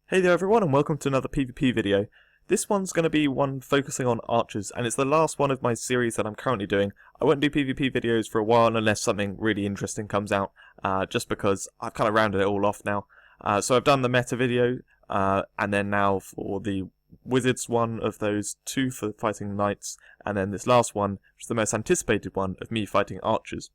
Hey there everyone and welcome to another PvP video. This one's going to be one focusing on archers, and it's the last one of my series that I'm currently doing. I won't do PvP videos for a while unless something really interesting comes out, just because I've kind of rounded it all off now. So I've done the meta video, and then now for the wizards one of those two for fighting knights, and then this last one, which is the most anticipated one, of me fighting archers.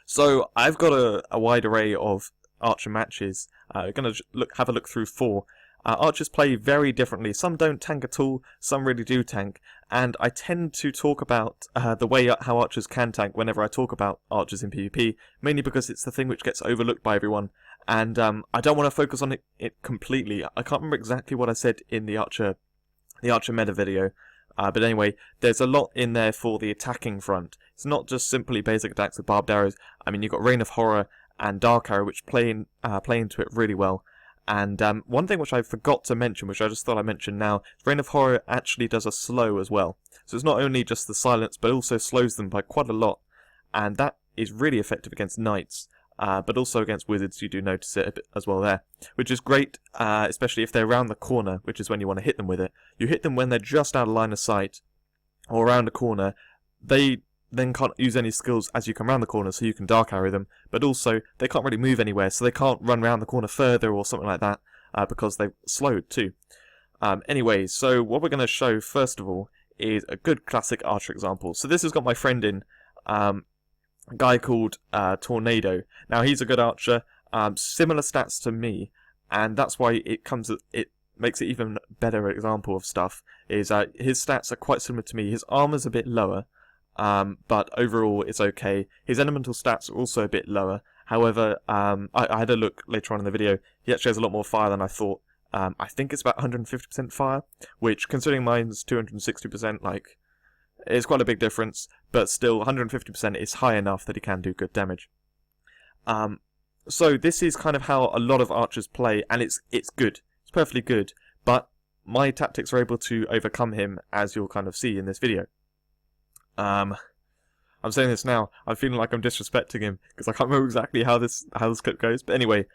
So I've got a wide array of archer matches. We're going to have a look through four. Archers play very differently. Some don't tank at all, some really do tank, and I tend to talk about the way how archers can tank whenever I talk about archers in PvP, mainly because it's the thing which gets overlooked by everyone, and I don't want to focus on it completely. I can't remember exactly what I said in the archer meta video, but anyway, there's a lot in there for the attacking front. It's not just simply basic attacks with Barbed Arrows. I mean, you've got Reign of Horror and Dark Arrow, which play into it really well. And one thing which I forgot to mention, which I just thought I'd mention now, Reign of Horror actually does a slow as well. So it's not only just the silence, but also slows them by quite a lot. And that is really effective against knights, but also against wizards. You do notice it a bit as well there, which is great, especially if they're around the corner, which is when you want to hit them with it. You hit them when they're just out of line of sight, or around a corner. They then can't use any skills as you come around the corner, so you can dark arrow them, but also they can't really move anywhere, so they can't run around the corner further or something like that, because they've slowed too. Anyway, so what we're going to show first of all is a good classic archer example. So this has got my friend in, a guy called Tornado. Now he's a good archer, similar stats to me, and that's why it makes it even better example of stuff, is his stats are quite similar to me. His armor's a bit lower, but overall it's okay. His elemental stats are also a bit lower. However, I had a look later on in the video. He actually has a lot more fire than I thought. I think it's about 150% fire, which, considering mine's 260%, like, is quite a big difference, but still 150% is high enough that he can do good damage. So this is kind of how a lot of archers play, and it's good. It's perfectly good, but my tactics are able to overcome him, as you'll kind of see in this video. I'm saying this now, I'm feeling like I'm disrespecting him, because I can't remember exactly how this clip goes, but anyway,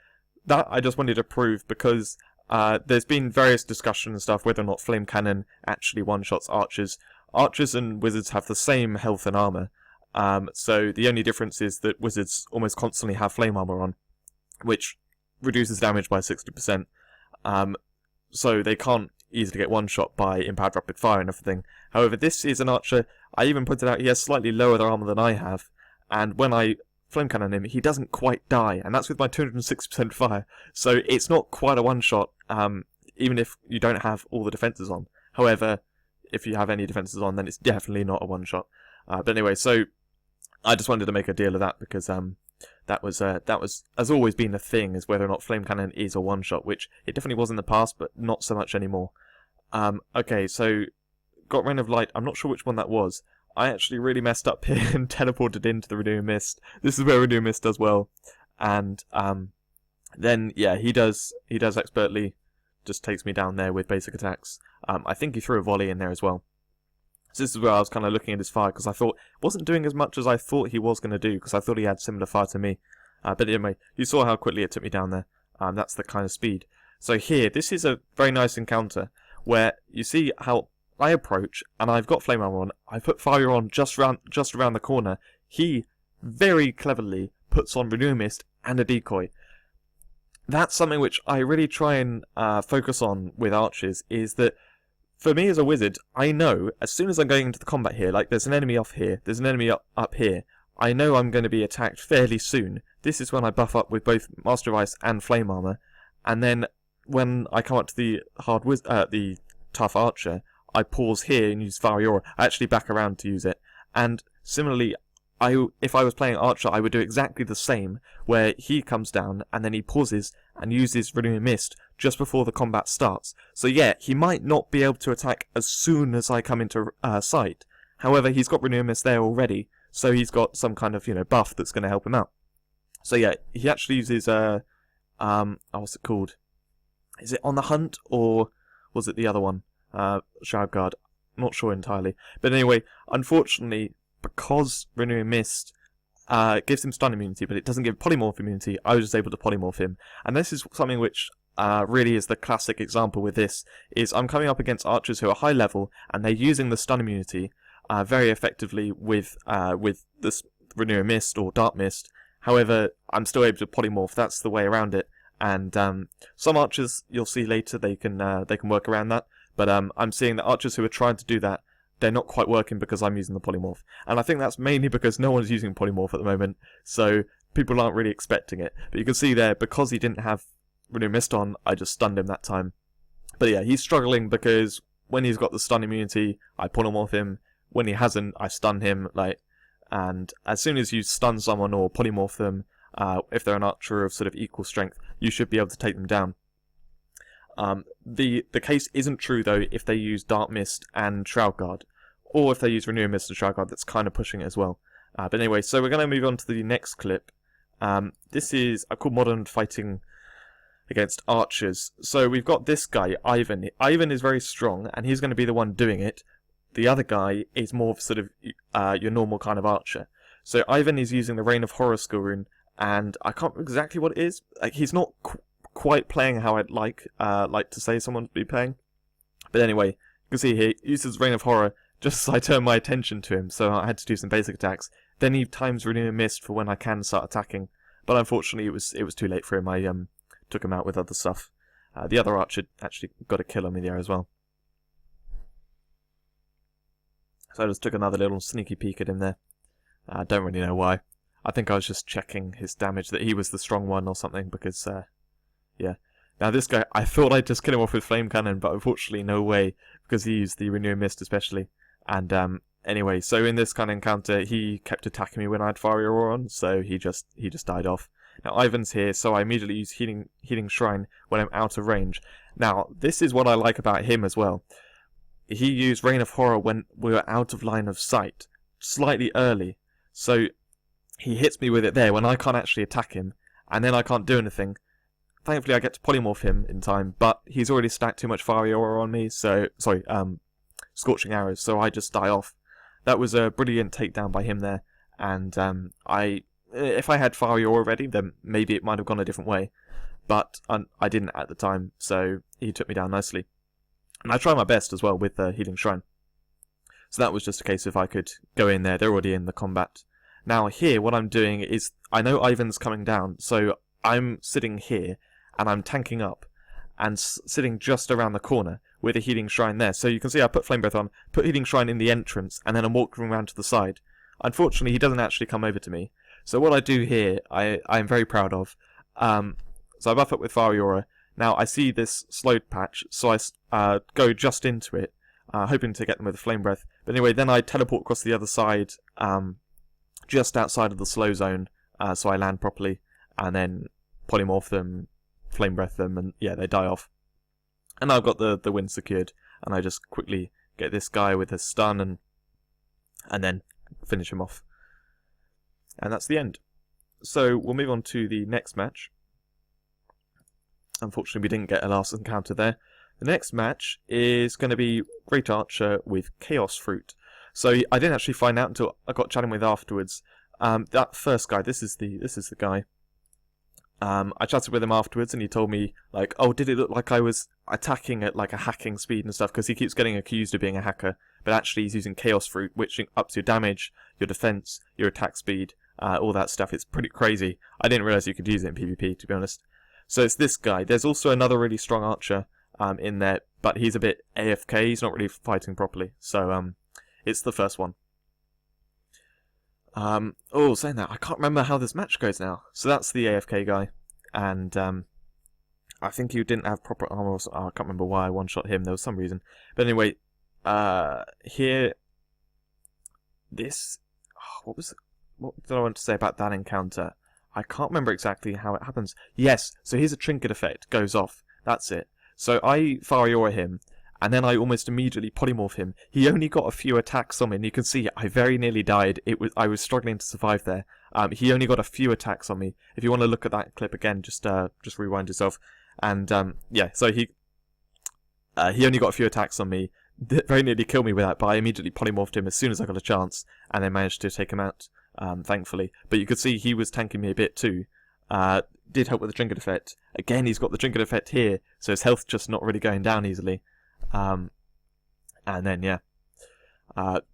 that I just wanted to prove, because there's been various discussions and stuff whether or not Flame Cannon actually one-shots archers. Archers and wizards have the same health and armor, so the only difference is that wizards almost constantly have flame armor on, which reduces damage by 60%, so they can't easily get one-shot by empowered rapid fire and everything. However, this is an archer. I even pointed out he has slightly lower armor than I have, and when I flame cannon him, he doesn't quite die, and that's with my 260% fire, so it's not quite a one-shot, even if you don't have all the defenses on. However, if you have any defenses on, then it's definitely not a one-shot. But anyway, so I just wanted to make a deal of that, because that has always been a thing, is whether or not flame cannon is a one-shot, which it definitely was in the past, but not so much anymore. Okay, so got Rain of Light. I'm not sure which one that was. I actually really messed up here and teleported into the Renewing Mist. This is where Renewing Mist does well, and then yeah, he does expertly, just takes me down there with basic attacks. I think he threw a volley in there as well. So this is where I was kind of looking at his fire, because I thought he wasn't doing as much as I thought he was going to do, because I thought he had similar fire to me. But anyway, you saw how quickly it took me down there. That's the kind of speed. So here, this is a very nice encounter, where you see how I approach, and I've got flame armor on. I put fire on just around the corner. He very cleverly puts on Renewing Mist and a decoy. That's something which I really try and focus on with archers, is that for me as a wizard, I know as soon as I'm going into the combat here, like there's an enemy off here, there's an enemy up here, I know I'm going to be attacked fairly soon. This is when I buff up with both Master of Ice and Flame Armor, and then when I come up to the the tough archer, I pause here and use Fiery Aura. I actually back around to use it. And similarly, if I was playing archer, I would do exactly the same, where he comes down and then he pauses and uses Renewing Mist just before the combat starts. So yeah, he might not be able to attack as soon as I come into sight. However, he's got Renewing Mist there already, so he's got some kind of, buff that's going to help him out. So yeah, he actually uses what's it called? Is it On the Hunt, or was it the other one? Shroud Guard. I'm not sure entirely. But anyway, unfortunately, because Renewing Mist gives him stun immunity, but it doesn't give polymorph immunity, I was just able to polymorph him. And this is something which really is the classic example with this, is I'm coming up against archers who are high level, and they're using the stun immunity very effectively with this Renewing Mist or Dark Mist. However, I'm still able to polymorph. That's the way around it. And some archers you'll see later they can work around that. But I'm seeing that archers who are trying to do that, they're not quite working because I'm using the polymorph. And I think that's mainly because no one's using polymorph at the moment, so people aren't really expecting it. But you can see there, because he didn't have Renewing Mist on, I just stunned him that time. But yeah, he's struggling because when he's got the stun immunity, I polymorph him. When he hasn't, I stun him. And as soon as you stun someone or polymorph them, if they're an archer of sort of equal strength, you should be able to take them down. The case isn't true though if they use Dark Mist and Shroud Guard, or if they use Renewing Mist and Shroud Guard. That's kind of pushing it as well. But anyway, so we're going to move on to the next clip. This is called Modern Fighting against Archers. So we've got this guy, Ivan. Ivan is very strong, and he's going to be the one doing it. The other guy is more of sort of your normal kind of archer. So Ivan is using the Reign of Horror skill rune, and I can't remember exactly what it is. He's not quite playing how I'd like to say someone to be playing. But anyway, you can see here, he uses Reign of Horror just as I turn my attention to him, so I had to do some basic attacks. Then he times Renewing Mist for when I can start attacking. But unfortunately, it was too late for him. I took him out with other stuff. The other archer actually got a kill on me there as well. So I just took another little sneaky peek at him there. I don't really know why. I think I was just checking his damage, that he was the strong one or something, because, yeah. Now this guy, I thought I'd just kill him off with Flame Cannon, but unfortunately no way, because he used the Renewing Mist especially. And anyway, so in this kind of encounter, he kept attacking me when I had Fiery Aura on, so he just died off. Now Ivan's here, so I immediately use Healing Shrine when I'm out of range. Now, this is what I like about him as well. He used Reign of Horror when we were out of line of sight, slightly early. So he hits me with it there when I can't actually attack him, and then I can't do anything. Thankfully I get to polymorph him in time, but he's already stacked too much Fiery Aura on me, so, Scorching Arrows, so I just die off. That was a brilliant takedown by him there, and if I had Fiery Aura already, then maybe it might have gone a different way, but I didn't at the time, so he took me down nicely. And I tried my best as well with the Healing Shrine. So that was just a case if I could go in there, they're already in the combat. Now here, what I'm doing is, I know Ivan's coming down, so I'm sitting here, and I'm tanking up, and sitting just around the corner with a Healing Shrine there. So you can see I put Flame Breath on, put Healing Shrine in the entrance, and then I'm walking around to the side. Unfortunately, he doesn't actually come over to me. So what I do here, I'm very proud of. So I buff up with Fiery Aura. Now I see this slowed patch, so I go just into it, hoping to get them with a Flame Breath. But anyway, then I teleport across the other side, just outside of the slow zone, so I land properly, and then polymorph them, Flame Breath them, and yeah, they die off. And I've got the win secured, and I just quickly get this guy with a stun, and then finish him off. And that's the end. So we'll move on to the next match. Unfortunately, we didn't get a last encounter there. The next match is going to be Great Archer with Chaos Fruit. So I didn't actually find out until I got chatting with afterwards. That first guy, this is the guy. I chatted with him afterwards, and he told me, like, oh, did it look like I was attacking at like a hacking speed and stuff? Because he keeps getting accused of being a hacker, but actually he's using Chaos Fruit, which ups your damage, your defense, your attack speed, all that stuff. It's pretty crazy. I didn't realize you could use it in PvP, to be honest. So it's this guy. There's also another really strong archer in there, but he's a bit AFK. He's not really fighting properly. So it's the first one. Oh, saying that, I can't remember how this match goes now. So that's the AFK guy, and I think he didn't have proper armor. I can't remember why I one-shot him. There was some reason. But anyway, here, this. Oh, what did I want to say about that encounter? I can't remember exactly how it happens. Yes, so here's a trinket effect, goes off. That's it. So I Fiery Aura him, and then I almost immediately polymorph him. He only got a few attacks on me, and you can see I very nearly died. I was struggling to survive there. He only got a few attacks on me. If you want to look at that clip again, just rewind yourself. And yeah, so he only got a few attacks on me. Very nearly killed me with that, but I immediately polymorphed him as soon as I got a chance, and then managed to take him out. Thankfully, but you could see he was tanking me a bit too, did help with the trinket effect. Again, he's got the trinket effect here, so his health just not really going down easily. And then, yeah.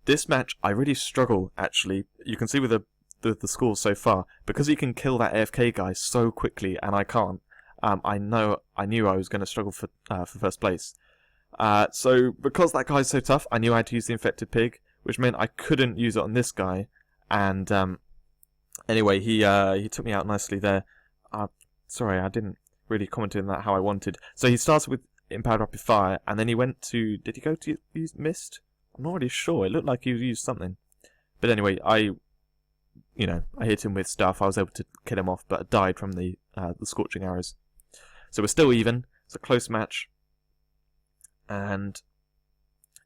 This match, I really struggle, actually. You can see with the scores so far, because he can kill that AFK guy so quickly, and I can't. I knew I was going to struggle for first place. So, because that guy's so tough, I knew I had to use the infected pig, which meant I couldn't use it on this guy. And anyway, he took me out nicely there. Sorry, I didn't really comment on that how I wanted. So he started with Empowered Rapid Fire, and then he went to... Did he go to use Mist? I'm not really sure. It looked like he used something. But anyway, I hit him with stuff. I was able to kill him off, but I died from the Scorching Arrows. So we're still even. It's a close match. And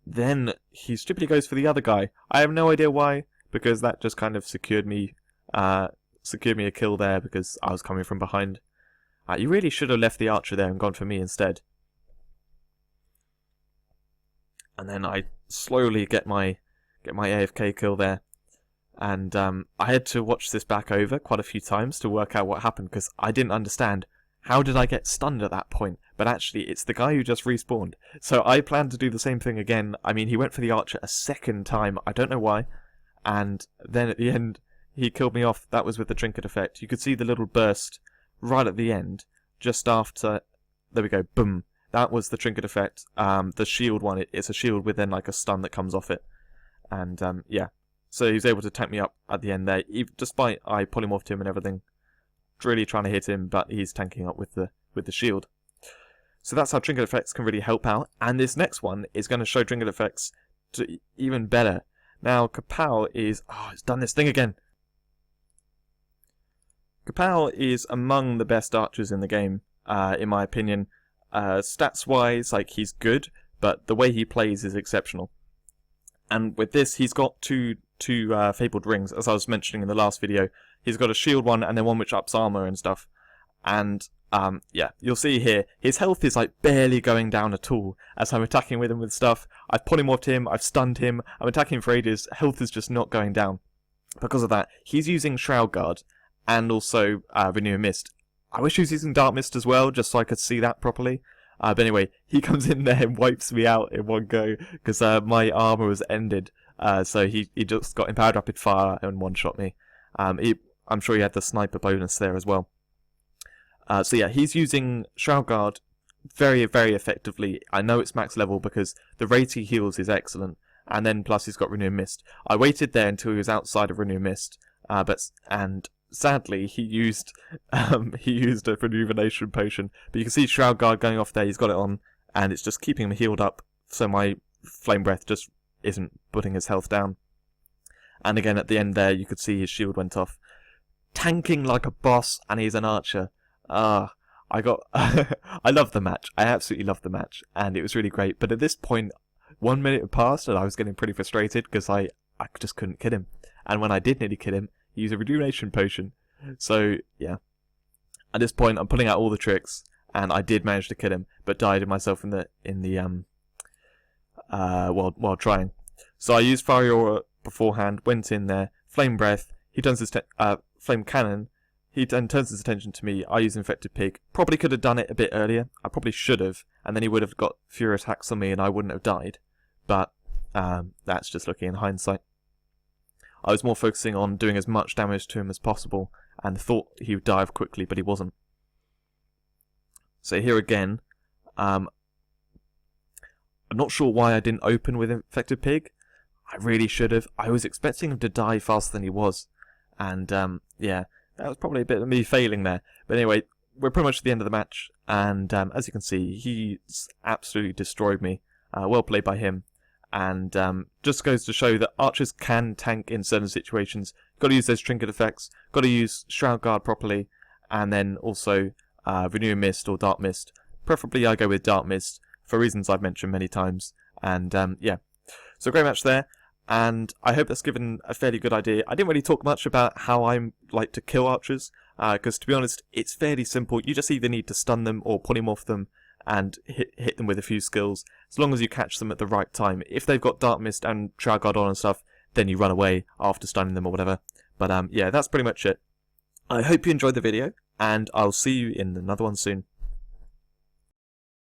then he stupidly goes for the other guy. I have no idea why, because that just kind of secured me a kill there because I was coming from behind. You really should have left the archer there and gone for me instead. And then I slowly get my AFK kill there. And I had to watch this back over quite a few times to work out what happened, because I didn't understand. How did I get stunned at that point? But actually, it's the guy who just respawned. So I plan to do the same thing again. I mean, he went for the archer a second time. I don't know why. And then at the end, he killed me off. That was with the trinket effect. You could see the little burst right at the end, just after... There we go, boom. That was the trinket effect. The shield one, it's a shield with then like a stun that comes off it. And yeah. So he was able to tank me up at the end there, despite I polymorphed him and everything. Really trying to hit him, but he's tanking up with the shield. So that's how trinket effects can really help out. And this next one is going to show trinket effects to even better. Now, Kapow is... Oh, it's done this thing again. Kapow is among the best archers in the game, in my opinion. Stats-wise, like, he's good, but the way he plays is exceptional. And with this, he's got two Fabled Rings, as I was mentioning in the last video. He's got a shield one, and then one which ups armor and stuff. And, yeah, you'll see here, his health is, like, barely going down at all as I'm attacking with him with stuff. I've polymorphed him, I've stunned him, I'm attacking him for ages, health is just not going down. Because of that, he's using Shroud Guard, and also Renew Mist. I wish he was using Dark Mist as well, just so I could see that properly. But anyway, he comes in there and wipes me out in one go, because my armor was ended. So he just got Empowered Rapid Fire and one-shot me. I'm sure he had the sniper bonus there as well. So yeah, he's using Shroud Guard very, very effectively. I know it's max level because the rate he heals is excellent. And then plus he's got Renew Mist. I waited there until he was outside of Renew Mist. And sadly, he used a Rejuvenation Potion. But you can see Shroud Guard going off there, he's got it on. And it's just keeping him healed up. So my Flame Breath just isn't putting his health down. And again, at the end there, you could see his shield went off. Tanking like a boss, and he's an archer. I love the match. I absolutely love the match. And it was really great. But at this point, 1 minute had passed, and I was getting pretty frustrated, because I just couldn't kill him. And when I did nearly kill him, he used a Rejuvenation Potion. So, yeah. At this point, I'm pulling out all the tricks, and I did manage to kill him, but died myself while trying. So I used Fire Aura beforehand, went in there, Flame Breath, he turns his Flame Cannon, he then turns his attention to me, I use Infected Pig. Probably could have done it a bit earlier, I probably should have, and then he would have got Fury Attacks on me and I wouldn't have died. But that's just looking in hindsight. I was more focusing on doing as much damage to him as possible, and thought he would die quickly, but he wasn't. So here again, I'm not sure why I didn't open with Infected Pig. I really should have. I was expecting him to die faster than he was. And, yeah, that was probably a bit of me failing there. But anyway, we're pretty much at the end of the match. And as you can see, he's absolutely destroyed me. Well played by him. And just goes to show that archers can tank in certain situations. Got to use those trinket effects. Got to use Shroud Guard properly. And then also Renew Mist or Dark Mist. Preferably I go with Dark Mist, for reasons I've mentioned many times. And yeah, so great match there, and I hope that's given a fairly good idea. I didn't really talk much about how I like to kill archers, because to be honest, it's fairly simple. You just either need to stun them or polymorph them and hit them with a few skills, as long as you catch them at the right time. If they've got Dark Mist and Shroud Guard on and stuff, then you run away after stunning them or whatever. But yeah, that's pretty much it. I hope you enjoyed the video. and I'll see you in another one soon.